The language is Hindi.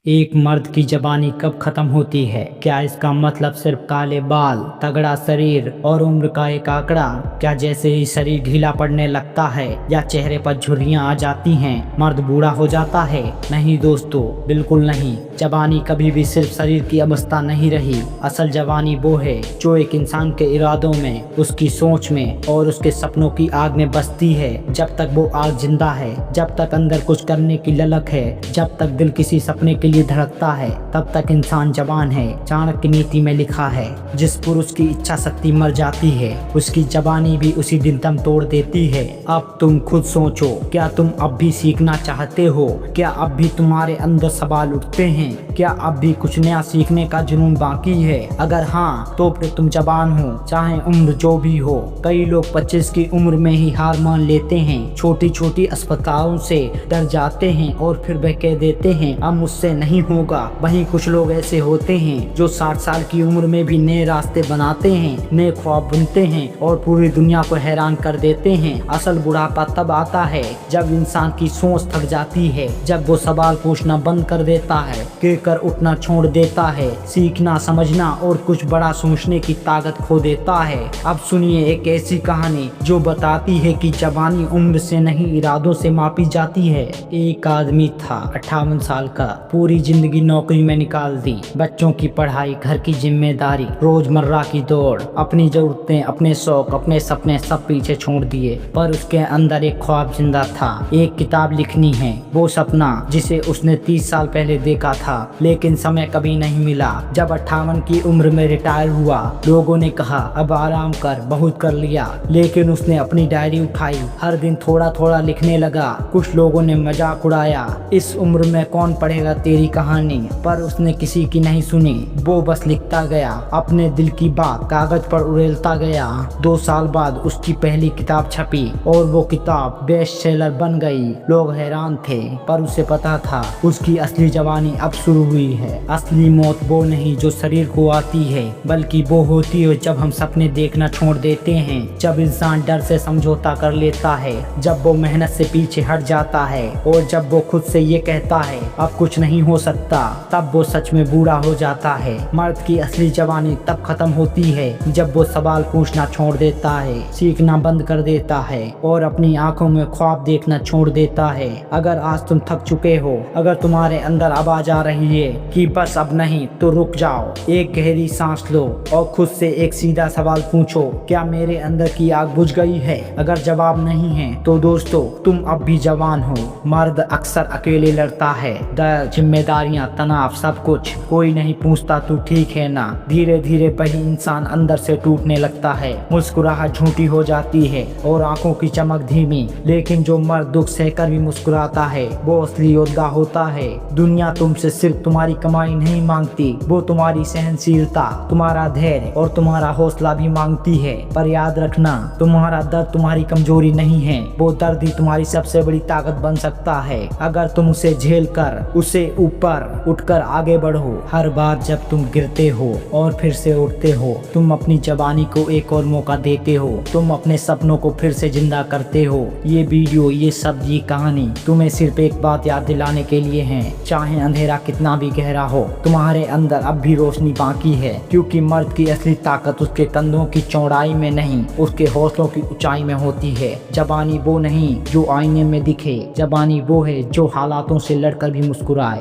एक मर्द की जवानी कब खत्म होती है? क्या इसका मतलब सिर्फ काले बाल, तगड़ा शरीर और उम्र का एक आंकड़ा? क्या जैसे ही शरीर ढीला पड़ने लगता है या चेहरे पर झुर्रियां आ जाती हैं, मर्द बूढ़ा हो जाता है? नहीं दोस्तों, बिल्कुल नहीं। जवानी कभी भी सिर्फ शरीर की अवस्था नहीं रही। असल जवानी वो है जो एक इंसान के इरादों में, उसकी सोच में और उसके सपनों की आग में बसती है। जब तक वो आग जिंदा है, जब तक अंदर कुछ करने की ललक है, जब तक दिल किसी सपने के लिए धड़कता है, तब तक इंसान जवान है। चाणक्य नीति में लिखा है, जिस पुरुष की इच्छा शक्ति मर जाती है, उसकी जवानी भी उसी दिन दम तोड़ देती है। अब तुम खुद सोचो, क्या तुम अब भी सीखना चाहते हो? क्या अब भी तुम्हारे अंदर सवाल उठते हैं? क्या अब भी कुछ नया सीखने का जुनून बाकी है? अगर हाँ, तो फिर तुम जवान हो, चाहे उम्र जो भी हो। कई लोग 25 की उम्र में ही हार मान लेते हैं, छोटी छोटी अस्पतालों से डर जाते हैं और फिर वह कह देते हैं अब मुझसे नहीं होगा। वहीं कुछ लोग ऐसे होते हैं जो 60 साल की उम्र में भी नए रास्ते बनाते हैं, नए ख्वाब बुनते हैं और पूरी दुनिया को हैरान कर देते हैं। असल बुढ़ापा तब आता है जब इंसान की सोच थक जाती है, जब वो सवाल पूछना बंद कर देता है, गिरकर उठना छोड़ देता है, सीखना, समझना और कुछ बड़ा सोचने की ताकत खो देता है। अब सुनिए एक ऐसी कहानी जो बताती है कि जवानी उम्र से नहीं, इरादों से मापी जाती है। एक आदमी था 58 साल का, पूरी जिंदगी नौकरी में निकाल दी। बच्चों की पढ़ाई, घर की जिम्मेदारी, रोजमर्रा की दौड़, अपनी जरूरतें, अपने शौक, अपने सपने सब पीछे छोड़ दिए। पर उसके अंदर एक ख्वाब जिंदा था, एक किताब लिखनी है। वो सपना जिसे उसने 30 साल पहले देखा था, लेकिन समय कभी नहीं मिला। जब 58 की उम्र में रिटायर हुआ, लोगों ने कहा अब आराम कर, बहुत कर लिया। लेकिन उसने अपनी डायरी उठाई, हर दिन थोड़ा थोड़ा लिखने लगा। कुछ लोगों ने मजाक उड़ाया, इस उम्र में कौन पढ़ेगा तेरी कहानी, पर उसने किसी की नहीं सुनी। वो बस लिखता गया, अपने दिल की बात कागज पर उड़ेलता गया। 2 साल बाद उसकी पहली किताब छपी और वो किताब बेस्ट सेलर बन गई। लोग हैरान थे, पर उसे पता था उसकी असली जवानी अब शुरू हुई है। असली मौत वो नहीं जो शरीर को आती है, बल्कि वो होती है जब हम सपने देखना छोड़ देते हैं, जब इंसान डर से समझौता कर लेता है, जब वो मेहनत से पीछे हट जाता है और जब वो खुद से ये कहता है अब कुछ नहीं हो सकता। तब वो सच में बूढ़ा हो जाता है। मर्द की असली जवानी तब खत्म होती है जब वो सवाल पूछना छोड़ देता है, सीखना बंद कर देता है और अपनी आंखों में ख्वाब देखना छोड़ देता है। अगर आज तुम थक चुके हो, अगर तुम्हारे अंदर आवाज आ रही है कि बस अब नहीं, तो रुक जाओ, एक गहरी सांस लो और खुद से एक सीधा सवाल पूछो, क्या मेरे अंदर की आग बुझ गई है? अगर जवाब नहीं है तो दोस्तों तुम अब भी जवान हो। मर्द अक्सर अकेले लड़ता है, दर्द, जिम्मेदारियां, तनाव, सब कुछ। कोई नहीं पूछता तू ठीक है ना। धीरे धीरे वही इंसान अंदर से टूटने लगता है, मुस्कुराहट झूठी हो जाती है और आंखों की चमक धीमी। लेकिन जो मर्द दुख सहकर भी मुस्कुराता है, वो असली योद्धा होता है। दुनिया तुमसे सिर्फ तुम्हारी कमाई नहीं मांगती, वो तुम्हारी सहनशीलता, तुम्हारा धैर्य और तुम्हारा हौसला भी मांगती है। पर याद रखना, तुम्हारा दर्द तुम्हारी कमजोरी नहीं है, वो दर्द ही तुम्हारी सबसे बड़ी ताकत बन सकता है। अगर तुम उसे झेल कर, उसे ऊपर उठकर आगे बढ़ो। हर बार जब तुम गिरते हो और फिर से उठते हो, तुम अपनी जवानी को एक और मौका देते हो, तुम अपने सपनों को फिर से जिंदा करते हो। ये वीडियो, ये सब, ये कहानी तुम्हें सिर्फ एक बात याद दिलाने के लिए है, चाहे अंधेरा कितना भी गहरा हो, तुम्हारे अंदर अब भी रोशनी बाकी है। क्योंकि मर्द की असली ताकत उसके कंधों की चौड़ाई में नहीं, उसके हौसलों की ऊंचाई में होती है। जवानी वो नहीं जो आईने में दिखे, जवानी वो है जो हालातों से लड़कर भी मुस्कुराए।